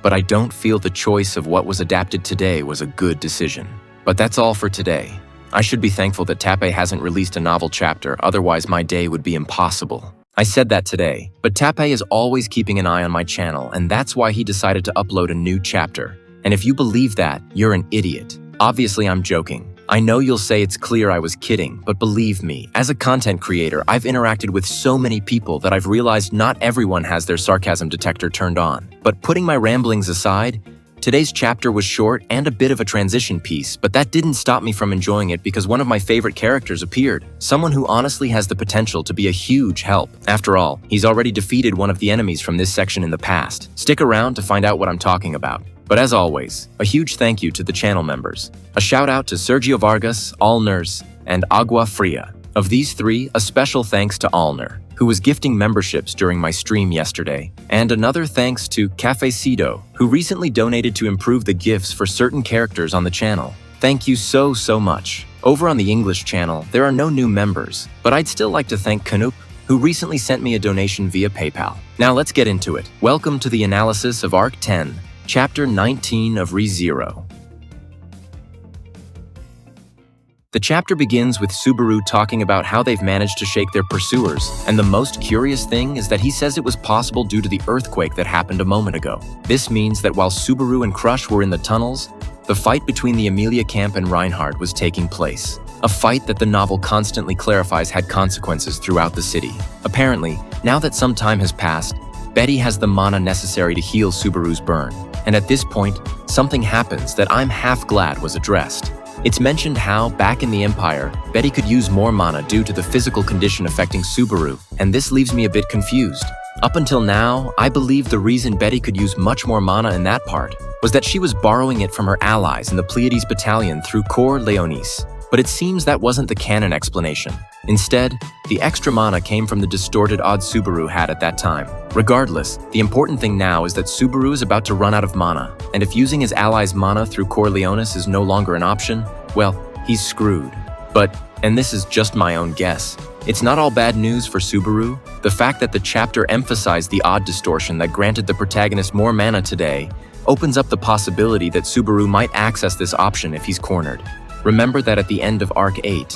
but I don't feel the choice of what was adapted today was a good decision. But that's all for today. I should be thankful that Tappei hasn't released a novel chapter, otherwise my day would be impossible. I said that today, but Tappei is always keeping an eye on my channel, and that's why he decided to upload a new chapter. And if you believe that, you're an idiot. Obviously, I'm joking. I know you'll say it's clear I was kidding, but believe me, as a content creator, I've interacted with so many people that I've realized not everyone has their sarcasm detector turned on. But putting my ramblings aside, today's chapter was short and a bit of a transition piece, but that didn't stop me from enjoying it because one of my favorite characters appeared. Someone who honestly has the potential to be a huge help. After all, he's already defeated one of the enemies from this section in the past. Stick around to find out what I'm talking about. But as always, a huge thank you to the channel members. A shout out to Sergio Vargas, Allners, and Agua Fria. Of these three, a special thanks to Allner, who was gifting memberships during my stream yesterday. And another thanks to Cafecido, who recently donated to improve the gifs for certain characters on the channel. Thank you so much. Over on the English channel, there are no new members, but I'd still like to thank Canup, who recently sent me a donation via PayPal. Now let's get into it. Welcome to the analysis of Arc 10. Chapter 19 of ReZero. The chapter begins with Subaru talking about how they've managed to shake their pursuers, and the most curious thing is that he says it was possible due to the earthquake that happened a moment ago. This means that while Subaru and Crusch were in the tunnels, the fight between the Amelia camp and Reinhardt was taking place. A fight that the novel constantly clarifies had consequences throughout the city. Apparently, now that some time has passed, Betty has the mana necessary to heal Subaru's burn. And at this point, something happens that I'm half glad was addressed. It's mentioned how, back in the Empire, Betty could use more mana due to the physical condition affecting Subaru, and this leaves me a bit confused. Up until now, I believe the reason Betty could use much more mana in that part was that she was borrowing it from her allies in the Pleiades battalion through Cor Leonis. But it seems that wasn't the canon explanation. Instead, the extra mana came from the distorted odds Subaru had at that time. Regardless, the important thing now is that Subaru is about to run out of mana, and if using his allies' mana through Cor Leonis is no longer an option, well, he's screwed. But, and this is just my own guess, it's not all bad news for Subaru. The fact that the chapter emphasized the odd distortion that granted the protagonist more mana today opens up the possibility that Subaru might access this option if he's cornered. Remember that at the end of Arc 8,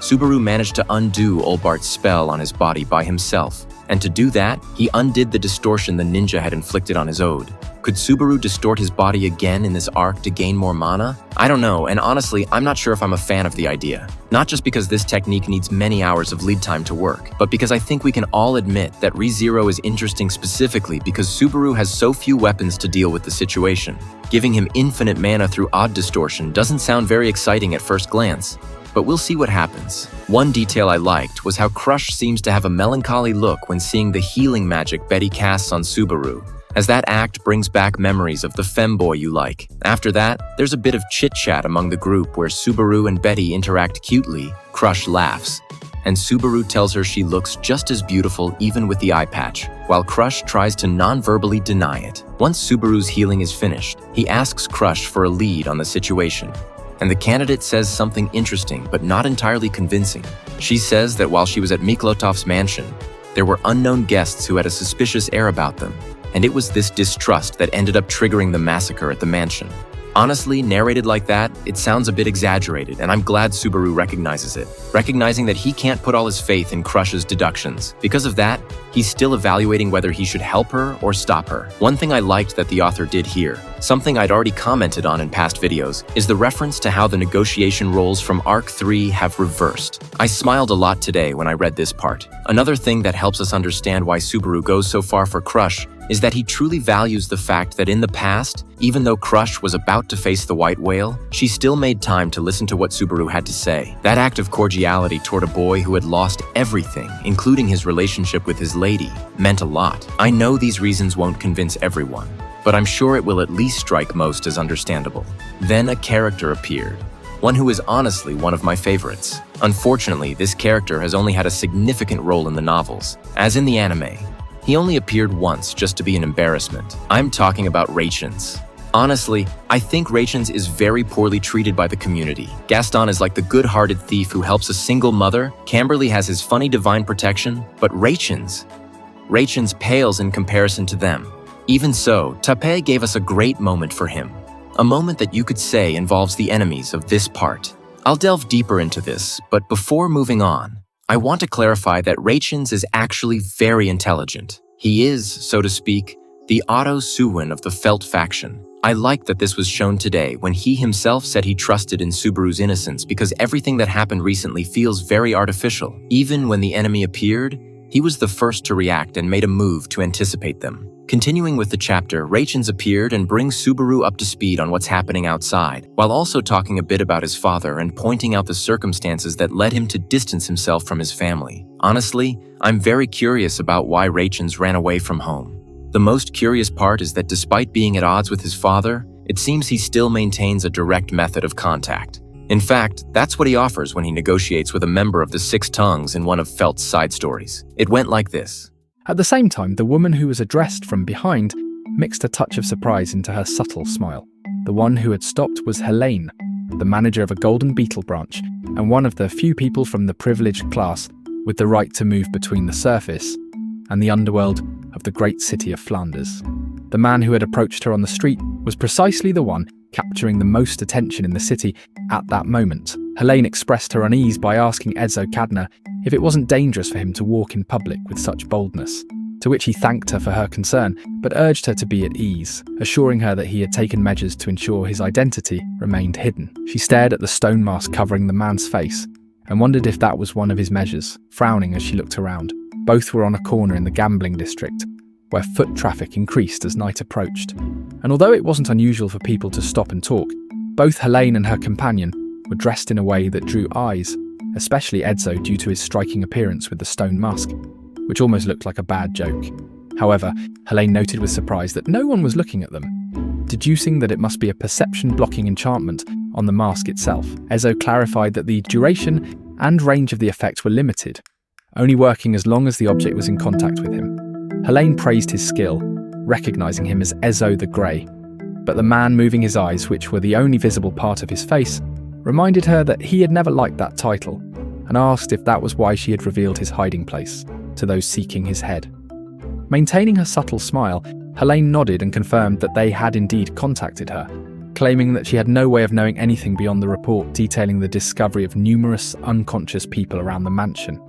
Subaru managed to undo Olbart's spell on his body by himself, and to do that, he undid the distortion the ninja had inflicted on his ode. Could Subaru distort his body again in this arc to gain more mana? I don't know, and honestly, I'm not sure if I'm a fan of the idea. Not just because this technique needs many hours of lead time to work, but because I think we can all admit that ReZero is interesting specifically because Subaru has so few weapons to deal with the situation. Giving him infinite mana through odd distortion doesn't sound very exciting at first glance, but we'll see what happens. One detail I liked was how Crusch seems to have a melancholy look when seeing the healing magic Betty casts on Subaru, as that act brings back memories of the femboy you like. After that, there's a bit of chit-chat among the group where Subaru and Betty interact cutely. Crusch laughs, and Subaru tells her she looks just as beautiful even with the eye patch, while Crusch tries to non-verbally deny it. Once Subaru's healing is finished, he asks Crusch for a lead on the situation, and the candidate says something interesting but not entirely convincing. She says that while she was at Miklotov's mansion, there were unknown guests who had a suspicious air about them, and it was this distrust that ended up triggering the massacre at the mansion. Honestly, narrated like that, it sounds a bit exaggerated, and I'm glad Subaru recognizes it, recognizing that he can't put all his faith in Crusch's deductions. Because of that, he's still evaluating whether he should help her or stop her. One thing I liked that the author did here, something I'd already commented on in past videos, is the reference to how the negotiation roles from Arc 3 have reversed. I smiled a lot today when I read this part. Another thing that helps us understand why Subaru goes so far for Crusch is that he truly values the fact that in the past, even though Crusch was about to face the white whale, she still made time to listen to what Subaru had to say. That act of cordiality toward a boy who had lost everything, including his relationship with his lady, meant a lot. I know these reasons won't convince everyone, but I'm sure it will at least strike most as understandable. Then a character appeared, one who is honestly one of my favorites. Unfortunately, this character has only had a significant role in the novels. As in the anime, he only appeared once just to be an embarrassment. I'm talking about Racheins. Honestly, I think Racheins is very poorly treated by the community. Gaston is like the good-hearted thief who helps a single mother, Camberly has his funny divine protection, but Racheins pales in comparison to them. Even so, Tape gave us a great moment for him. A moment that you could say involves the enemies of this part. I'll delve deeper into this, but before moving on, I want to clarify that Racheins is actually very intelligent. He is, so to speak, the Otto Suwin of the Felt faction. I like that this was shown today when he himself said he trusted in Subaru's innocence because everything that happened recently feels very artificial. Even when the enemy appeared, he was the first to react and made a move to anticipate them. Continuing with the chapter, Racheins appeared and brings Subaru up to speed on what's happening outside, while also talking a bit about his father and pointing out the circumstances that led him to distance himself from his family. Honestly, I'm very curious about why Racheins ran away from home. The most curious part is that despite being at odds with his father, it seems he still maintains a direct method of contact. In fact, that's what he offers when he negotiates with a member of the Six Tongues in one of Felt's side stories. It went like this. At the same time, the woman who was addressed from behind mixed a touch of surprise into her subtle smile. The one who had stopped was Helene, the manager of a Golden Beetle branch, and one of the few people from the privileged class with the right to move between the surface and the underworld of the great city of Flanders. The man who had approached her on the street was precisely the one capturing the most attention in the city at that moment. Helene expressed her unease by asking Edzo Cadner if it wasn't dangerous for him to walk in public with such boldness, to which he thanked her for her concern, but urged her to be at ease, assuring her that he had taken measures to ensure his identity remained hidden. She stared at the stone mask covering the man's face and wondered if that was one of his measures, frowning as she looked around. Both were on a corner in the gambling district, where foot traffic increased as night approached. And although it wasn't unusual for people to stop and talk, both Helene and her companion were dressed in a way that drew eyes, especially Edzo due to his striking appearance with the stone mask, which almost looked like a bad joke. However, Helene noted with surprise that no one was looking at them, deducing that it must be a perception-blocking enchantment on the mask itself. Edzo clarified that the duration and range of the effect were limited, only working as long as the object was in contact with him. Helene praised his skill, recognizing him as Edzo the Grey, but the man moving his eyes, which were the only visible part of his face, reminded her that he had never liked that title, and asked if that was why she had revealed his hiding place to those seeking his head. Maintaining her subtle smile, Helene nodded and confirmed that they had indeed contacted her, claiming that she had no way of knowing anything beyond the report detailing the discovery of numerous unconscious people around the mansion.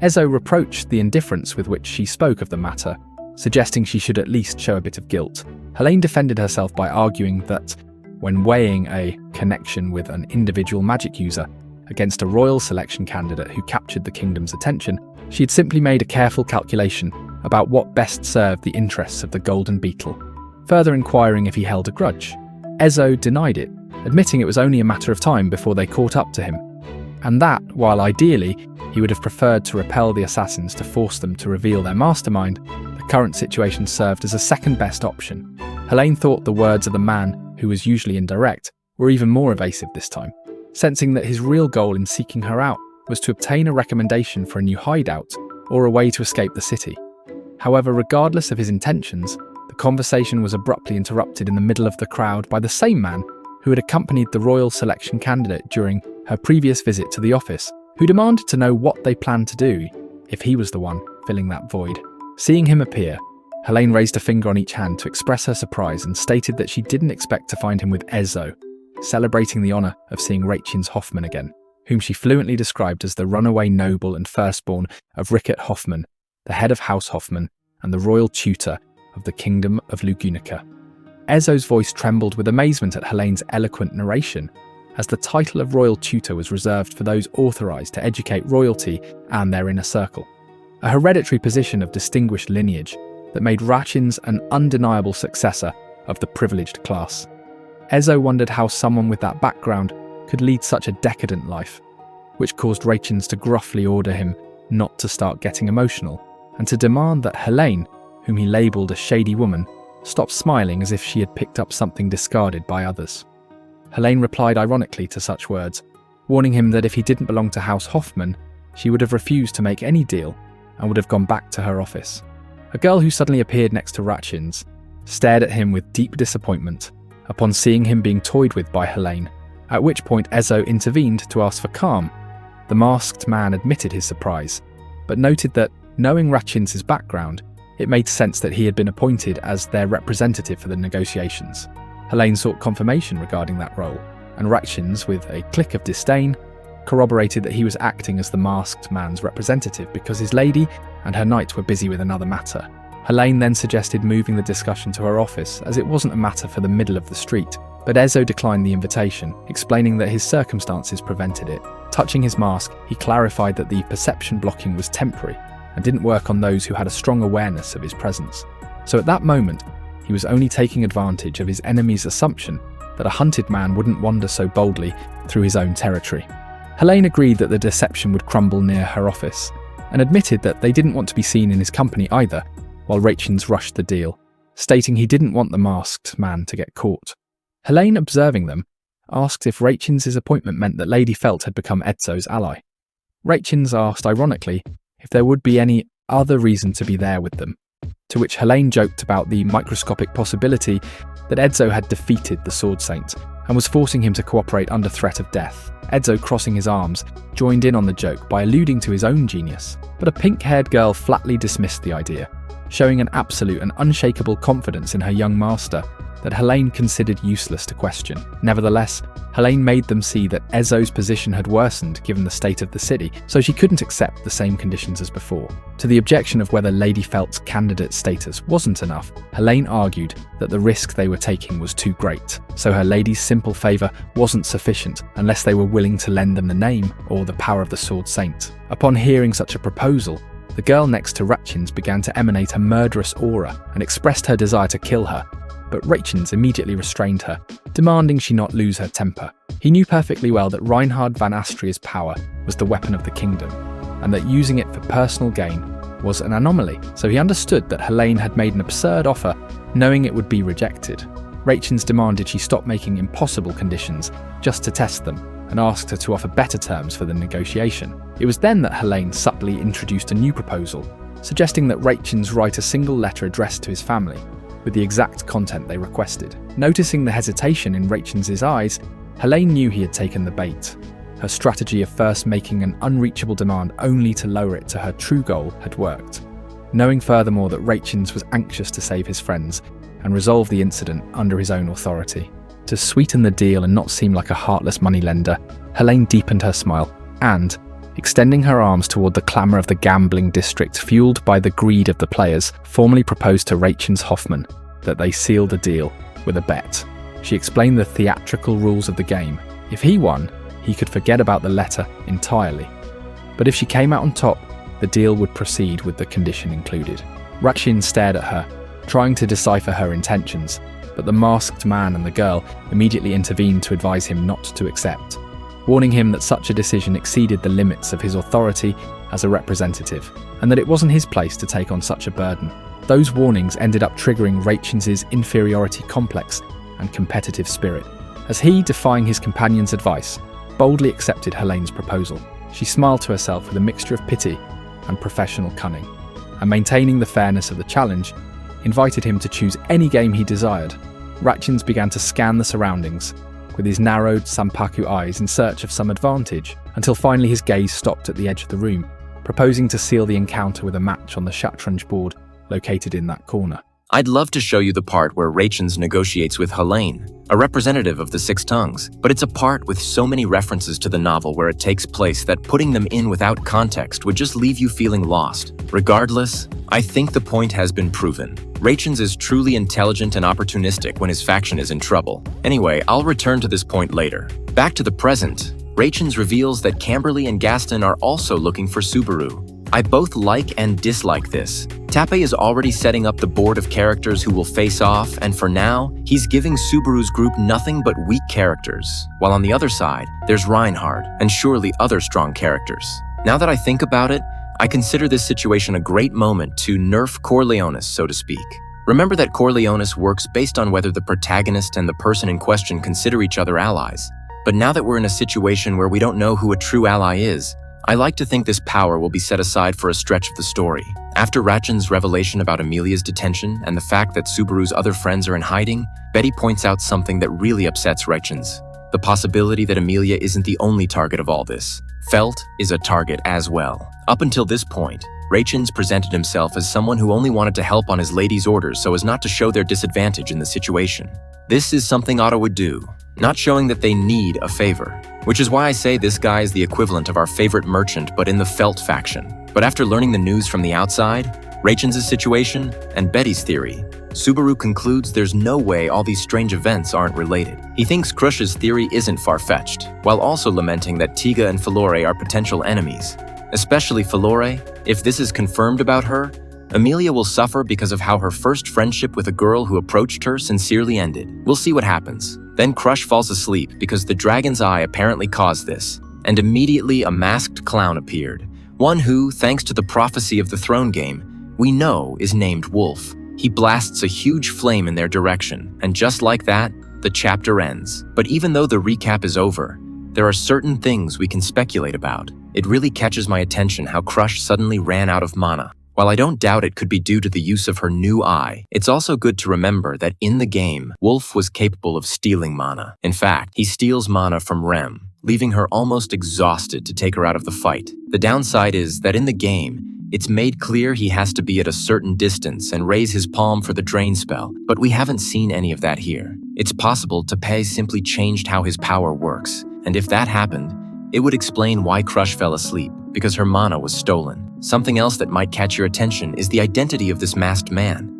Edzo reproached the indifference with which she spoke of the matter, suggesting she should at least show a bit of guilt. Helene defended herself by arguing that, when weighing a connection with an individual magic user against a royal selection candidate who captured the kingdom's attention, she had simply made a careful calculation about what best served the interests of the Golden Beetle, further inquiring if he held a grudge. Edzo denied it, admitting it was only a matter of time before they caught up to him, and that, while ideally he would have preferred to repel the assassins to force them to reveal their mastermind, the current situation served as a second-best option. Helene thought the words of the man, who was usually indirect, were even more evasive this time, sensing that his real goal in seeking her out was to obtain a recommendation for a new hideout or a way to escape the city. However, regardless of his intentions, the conversation was abruptly interrupted in the middle of the crowd by the same man who had accompanied the royal selection candidate during her previous visit to the office, who demanded to know what they planned to do if he was the one filling that void. Seeing him appear, Helene raised a finger on each hand to express her surprise and stated that she didn't expect to find him with Edzo, celebrating the honour of seeing Racheins Hoffman again, whom she fluently described as the runaway noble and firstborn of Rickert Hoffman, the head of House Hoffman and the royal tutor of the Kingdom of Lugunica. Ezzo's voice trembled with amazement at Helene's eloquent narration, as the title of royal tutor was reserved for those authorised to educate royalty and their inner circle, a hereditary position of distinguished lineage that made Racheins an undeniable successor of the privileged class. Edzo wondered how someone with that background could lead such a decadent life, which caused Racheins to gruffly order him not to start getting emotional, and to demand that Helene, whom he labelled a shady woman, stop smiling as if she had picked up something discarded by others. Helene replied ironically to such words, warning him that if he didn't belong to House Hoffman, she would have refused to make any deal and would have gone back to her office. A girl who suddenly appeared next to Racheins stared at him with deep disappointment upon seeing him being toyed with by Helene, at which point Edzo intervened to ask for calm. The masked man admitted his surprise, but noted that, knowing Racheins' background, It made sense that he had been appointed as their representative for the negotiations. Helene sought confirmation regarding that role, and Racheins, with a click of disdain, corroborated that he was acting as the masked man's representative because his lady and her knight were busy with another matter. Helene then suggested moving the discussion to her office, as it wasn't a matter for the middle of the street, but Ezo declined the invitation, explaining that his circumstances prevented it. Touching his mask, he clarified that the perception blocking was temporary and didn't work on those who had a strong awareness of his presence. So at that moment, he was only taking advantage of his enemy's assumption that a hunted man wouldn't wander so boldly through his own territory. Helene agreed that the deception would crumble near her office, and admitted that they didn't want to be seen in his company either, while Racheins rushed the deal, stating he didn't want the masked man to get caught. Helene, observing them, asked if Racheins' appointment meant that Lady Felt had become Edzo's ally. Racheins asked, ironically, if there would be any other reason to be there with them, to which Helene joked about the microscopic possibility that Edzo had defeated the Sword Saint and was forcing him to cooperate under threat of death. Edzo, crossing his arms, joined in on the joke by alluding to his own genius, but a pink-haired girl flatly dismissed the idea, showing an absolute and unshakable confidence in her young master that Helene considered useless to question. Nevertheless, Helene made them see that Ezo's position had worsened given the state of the city, so she couldn't accept the same conditions as before. To the objection of whether Lady Felt's candidate status wasn't enough, Helene argued that the risk they were taking was too great, so her lady's simple favour wasn't sufficient unless they were willing to lend them the name or the power of the Sword Saint. Upon hearing such a proposal, the girl next to Racheins began to emanate a murderous aura and expressed her desire to kill her, but Racheins immediately restrained her, demanding she not lose her temper. He knew perfectly well that Reinhard van Astria's power was the weapon of the kingdom, and that using it for personal gain was an anomaly, so he understood that Helene had made an absurd offer, knowing it would be rejected. Racheins demanded she stop making impossible conditions just to test them, and asked her to offer better terms for the negotiation. It was then that Helene subtly introduced a new proposal, suggesting that Racheins write a single letter addressed to his family, with the exact content they requested. Noticing the hesitation in Racheins' eyes, Helene knew he had taken the bait. Her strategy of first making an unreachable demand only to lower it to her true goal had worked. Knowing furthermore that Racheins was anxious to save his friends and resolve the incident under his own authority. To sweeten the deal and not seem like a heartless moneylender, Helene deepened her smile and, extending her arms toward the clamour of the gambling district fueled by the greed of the players, formally proposed to Racheins Hoffman that they seal the deal with a bet. She explained the theatrical rules of the game. If he won, he could forget about the letter entirely. But if she came out on top, the deal would proceed with the condition included. Racheins stared at her, trying to decipher her intentions, but the masked man and the girl immediately intervened to advise him not to accept, warning him that such a decision exceeded the limits of his authority as a representative, and that it wasn't his place to take on such a burden. Those warnings ended up triggering Racheins' inferiority complex and competitive spirit, as he, defying his companion's advice, boldly accepted Helene's proposal. She smiled to herself with a mixture of pity and professional cunning, and maintaining the fairness of the challenge, invited him to choose any game he desired. Racheins began to scan the surroundings, with his narrowed Sampaku eyes in search of some advantage, until finally his gaze stopped at the edge of the room, proposing to seal the encounter with a match on the Shatranj board located in that corner. I'd love to show you the part where Racheins negotiates with Helene, a representative of the Six Tongues, but it's a part with so many references to the novel where it takes place that putting them in without context would just leave you feeling lost. Regardless, I think the point has been proven. Racheins is truly intelligent and opportunistic when his faction is in trouble. Anyway, I'll return to this point later. Back to the present, Racheins reveals that Camberly and Gaston are also looking for Subaru. I both like and dislike this. Tape is already setting up the board of characters who will face off, and for now, he's giving Subaru's group nothing but weak characters, while on the other side, there's Reinhard, and surely other strong characters. Now that I think about it, I consider this situation a great moment to nerf Corleones, so to speak. Remember that Corleones works based on whether the protagonist and the person in question consider each other allies. But now that we're in a situation where we don't know who a true ally is, I like to think this power will be set aside for a stretch of the story. After Racheins' revelation about Amelia's detention and the fact that Subaru's other friends are in hiding, Betty points out something that really upsets Racheins: the possibility that Amelia isn't the only target of all this. Felt is a target as well. Up until this point, Racheins presented himself as someone who only wanted to help on his lady's orders so as not to show their disadvantage in the situation. This is something Otto would do, not showing that they need a favor. Which is why I say this guy is the equivalent of our favorite merchant but in the Felt faction. But after learning the news from the outside, Racheins' situation, and Betty's theory, Subaru concludes there's no way all these strange events aren't related. He thinks Crusch's theory isn't far-fetched, while also lamenting that Tiga and Filore are potential enemies. Especially Filore, if this is confirmed about her, Amelia will suffer because of how her first friendship with a girl who approached her sincerely ended. We'll see what happens. Then Crusch falls asleep because the dragon's eye apparently caused this, and immediately a masked clown appeared, one who, thanks to the prophecy of the throne game, we know is named Wolf. He blasts a huge flame in their direction, and just like that, the chapter ends. But even though the recap is over, there are certain things we can speculate about. It really catches my attention how Crusch suddenly ran out of mana. While I don't doubt it could be due to the use of her new eye, it's also good to remember that in the game, Wolf was capable of stealing mana. In fact, he steals mana from Rem, leaving her almost exhausted to take her out of the fight. The downside is that in the game, it's made clear he has to be at a certain distance and raise his palm for the drain spell, but we haven't seen any of that here. It's possible Tepe simply changed how his power works, and if that happened, it would explain why Crusch fell asleep, because her mana was stolen. Something else that might catch your attention is the identity of this masked man.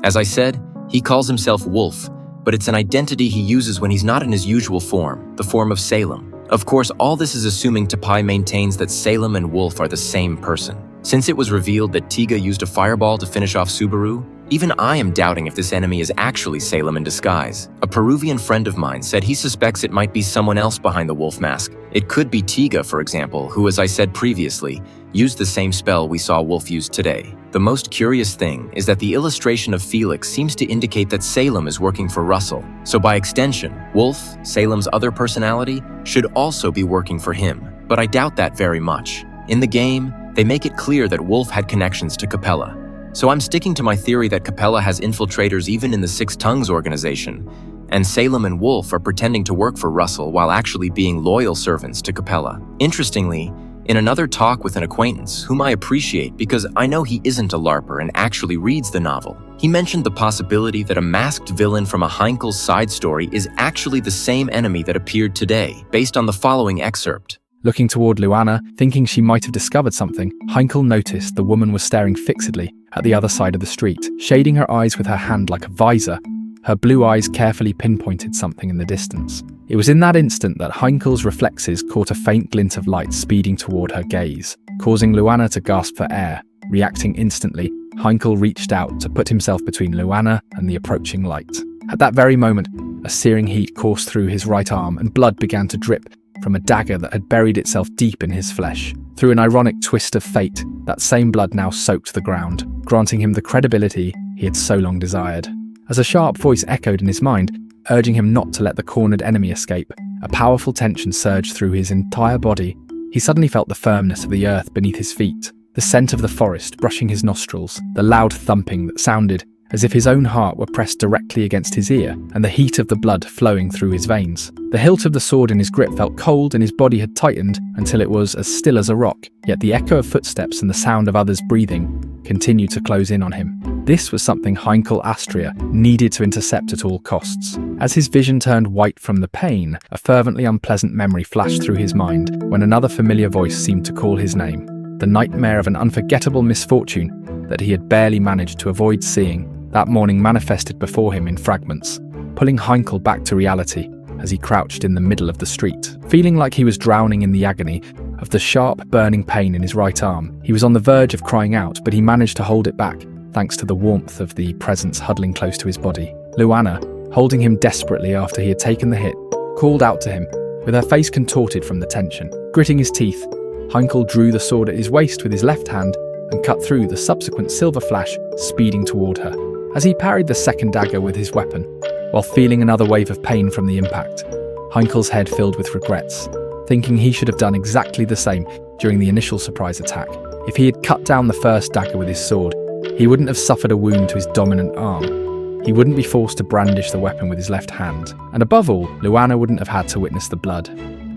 As I said, he calls himself Wolf, but it's an identity he uses when he's not in his usual form, the form of Salem. Of course, all this is assuming Tepe maintains that Salem and Wolf are the same person. Since it was revealed that Tiga used a fireball to finish off Subaru, even I am doubting if this enemy is actually Salem in disguise. A Peruvian friend of mine said he suspects it might be someone else behind the wolf mask. It could be Tiga, for example, who, as I said previously, used the same spell we saw Wolf use today. The most curious thing is that the illustration of Felix seems to indicate that Salem is working for Russell. So by extension, Wolf, Salem's other personality, should also be working for him. But I doubt that very much. In the game, they make it clear that Wolf had connections to Capella. So I'm sticking to my theory that Capella has infiltrators even in the Six Tongues organization, and Salem and Wolf are pretending to work for Russell while actually being loyal servants to Capella. Interestingly, in another talk with an acquaintance, whom I appreciate because I know he isn't a LARPer and actually reads the novel, he mentioned the possibility that a masked villain from a Heinkel's side story is actually the same enemy that appeared today, based on the following excerpt. Looking toward Luana, thinking she might have discovered something, Heinkel noticed the woman was staring fixedly at the other side of the street, shading her eyes with her hand like a visor. Her blue eyes carefully pinpointed something in the distance. It was in that instant that Heinkel's reflexes caught a faint glint of light speeding toward her gaze, causing Luana to gasp for air. Reacting instantly, Heinkel reached out to put himself between Luana and the approaching light. At that very moment, a searing heat coursed through his right arm and blood began to drip from a dagger that had buried itself deep in his flesh. Through an ironic twist of fate, that same blood now soaked the ground, granting him the credibility he had so long desired. As a sharp voice echoed in his mind, urging him not to let the cornered enemy escape, a powerful tension surged through his entire body. He suddenly felt the firmness of the earth beneath his feet, the scent of the forest brushing his nostrils, the loud thumping that sounded as if his own heart were pressed directly against his ear, and the heat of the blood flowing through his veins. The hilt of the sword in his grip felt cold and his body had tightened until it was as still as a rock, yet the echo of footsteps and the sound of others breathing continued to close in on him. This was something Heinkel Astria needed to intercept at all costs. As his vision turned white from the pain, a fervently unpleasant memory flashed through his mind when another familiar voice seemed to call his name. The nightmare of an unforgettable misfortune that he had barely managed to avoid seeing that morning manifested before him in fragments, pulling Heinkel back to reality as he crouched in the middle of the street. Feeling like he was drowning in the agony of the sharp, burning pain in his right arm, he was on the verge of crying out, but he managed to hold it back thanks to the warmth of the presence huddling close to his body. Luana, holding him desperately after he had taken the hit, called out to him, with her face contorted from the tension. Gritting his teeth, Heinkel drew the sword at his waist with his left hand and cut through the subsequent silver flash, speeding toward her. As he parried the second dagger with his weapon, while feeling another wave of pain from the impact, Heinkel's head filled with regrets, thinking he should have done exactly the same during the initial surprise attack. If he had cut down the first dagger with his sword, he wouldn't have suffered a wound to his dominant arm. He wouldn't be forced to brandish the weapon with his left hand. And above all, Luana wouldn't have had to witness the blood.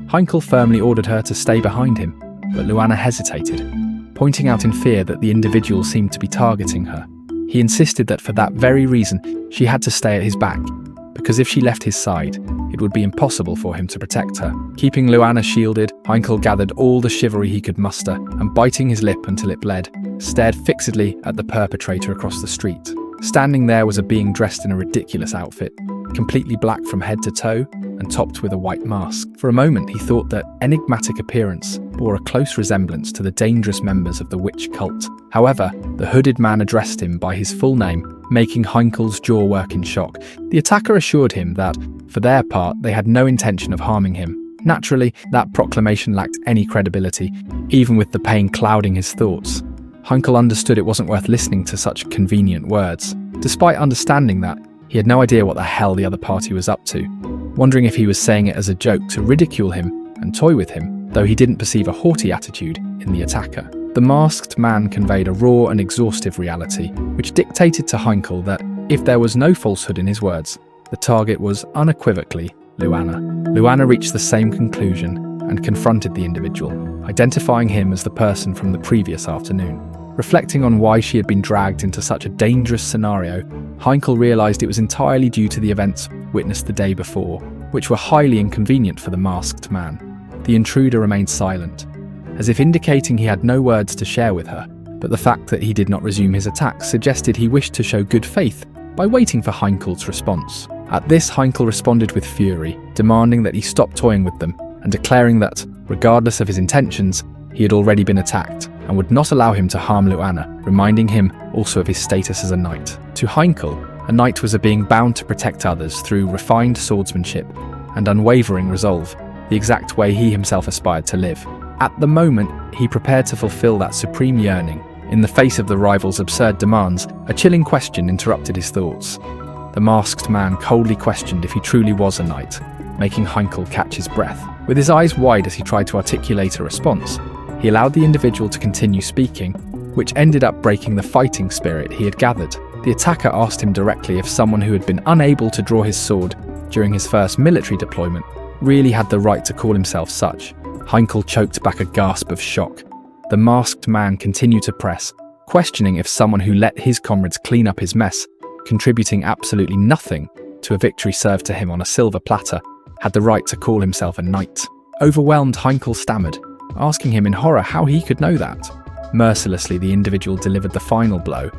Heinkel firmly ordered her to stay behind him, but Luana hesitated, pointing out in fear that the individual seemed to be targeting her. He insisted that for that very reason, she had to stay at his back, because if she left his side, it would be impossible for him to protect her. Keeping Luana shielded, Heinkel gathered all the chivalry he could muster, and biting his lip until it bled, stared fixedly at the perpetrator across the street. Standing there was a being dressed in a ridiculous outfit, completely black from head to toe and topped with a white mask. For a moment he thought that enigmatic appearance bore a close resemblance to the dangerous members of the witch cult. However, the hooded man addressed him by his full name, making Heinkel's jaw work in shock. The attacker assured him that, for their part, they had no intention of harming him. Naturally, that proclamation lacked any credibility, even with the pain clouding his thoughts. Heinkel understood it wasn't worth listening to such convenient words. Despite understanding that, he had no idea what the hell the other party was up to, wondering if he was saying it as a joke to ridicule him and toy with him, though he didn't perceive a haughty attitude in the attacker. The masked man conveyed a raw and exhaustive reality, which dictated to Heinkel that, if there was no falsehood in his words, the target was unequivocally Luana. Luana reached the same conclusion and confronted the individual, identifying him as the person from the previous afternoon. Reflecting on why she had been dragged into such a dangerous scenario, Heinkel realised it was entirely due to the events witnessed the day before, which were highly inconvenient for the masked man. The intruder remained silent, as if indicating he had no words to share with her, but the fact that he did not resume his attack suggested he wished to show good faith by waiting for Heinkel's response. At this, Heinkel responded with fury, demanding that he stop toying with them and declaring that, regardless of his intentions, he had already been attacked and would not allow him to harm Luana, reminding him also of his status as a knight. To Heinkel, a knight was a being bound to protect others through refined swordsmanship and unwavering resolve, the exact way he himself aspired to live. At the moment, he prepared to fulfill that supreme yearning. In the face of the rival's absurd demands, a chilling question interrupted his thoughts. The masked man coldly questioned if he truly was a knight, making Heinkel catch his breath. With his eyes wide as he tried to articulate a response, he allowed the individual to continue speaking, which ended up breaking the fighting spirit he had gathered. The attacker asked him directly if someone who had been unable to draw his sword during his first military deployment really had the right to call himself such. Heinkel choked back a gasp of shock. The masked man continued to press, questioning if someone who let his comrades clean up his mess, contributing absolutely nothing to a victory served to him on a silver platter, had the right to call himself a knight. Overwhelmed, Heinkel stammered, asking him in horror how he could know that. Mercilessly, the individual delivered the final blow,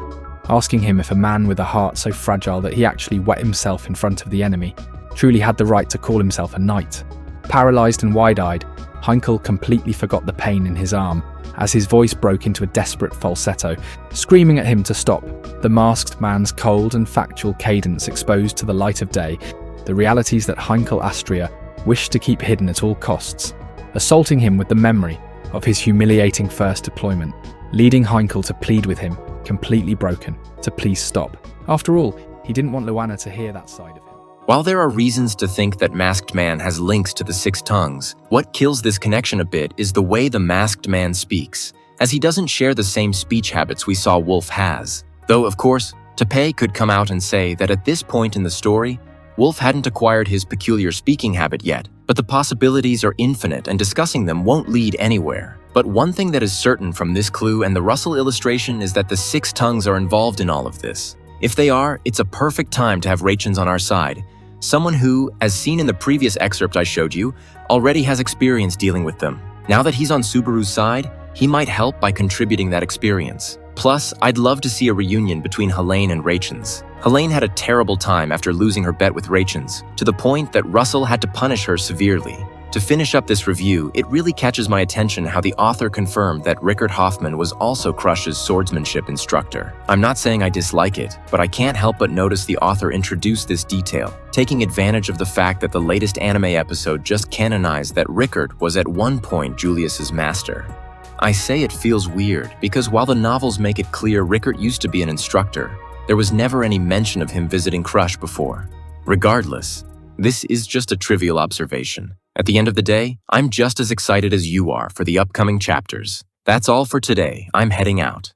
asking him if a man with a heart so fragile that he actually wet himself in front of the enemy truly had the right to call himself a knight. Paralysed and wide-eyed, Heinkel completely forgot the pain in his arm as his voice broke into a desperate falsetto, screaming at him to stop. The masked man's cold and factual cadence exposed to the light of day the realities that Heinkel Astria wished to keep hidden at all costs, assaulting him with the memory of his humiliating first deployment, leading Heinkel to plead with him, completely broken, to please stop. After all, he didn't want Luana to hear that side of him. While there are reasons to think that Masked Man has links to the Six Tongues, what kills this connection a bit is the way the Masked Man speaks, as he doesn't share the same speech habits we saw Wolf has. Though, of course, Tepe could come out and say that at this point in the story, Wolf hadn't acquired his peculiar speaking habit yet, but the possibilities are infinite and discussing them won't lead anywhere. But one thing that is certain from this clue and the Russell illustration is that the Six Tongues are involved in all of this. If they are, it's a perfect time to have Racheins on our side, someone who, as seen in the previous excerpt I showed you, already has experience dealing with them. Now that he's on Subaru's side, he might help by contributing that experience. Plus, I'd love to see a reunion between Helene and Racheins. Helene had a terrible time after losing her bet with Racheins, to the point that Russell had to punish her severely. To finish up this review, it really catches my attention how the author confirmed that Rickard Hoffman was also Crusch's swordsmanship instructor. I'm not saying I dislike it, but I can't help but notice the author introduced this detail, taking advantage of the fact that the latest anime episode just canonized that Rickard was at one point Julius's master. I say it feels weird because while the novels make it clear Rickard used to be an instructor, there was never any mention of him visiting Crusch before. Regardless, this is just a trivial observation. At the end of the day, I'm just as excited as you are for the upcoming chapters. That's all for today. I'm heading out.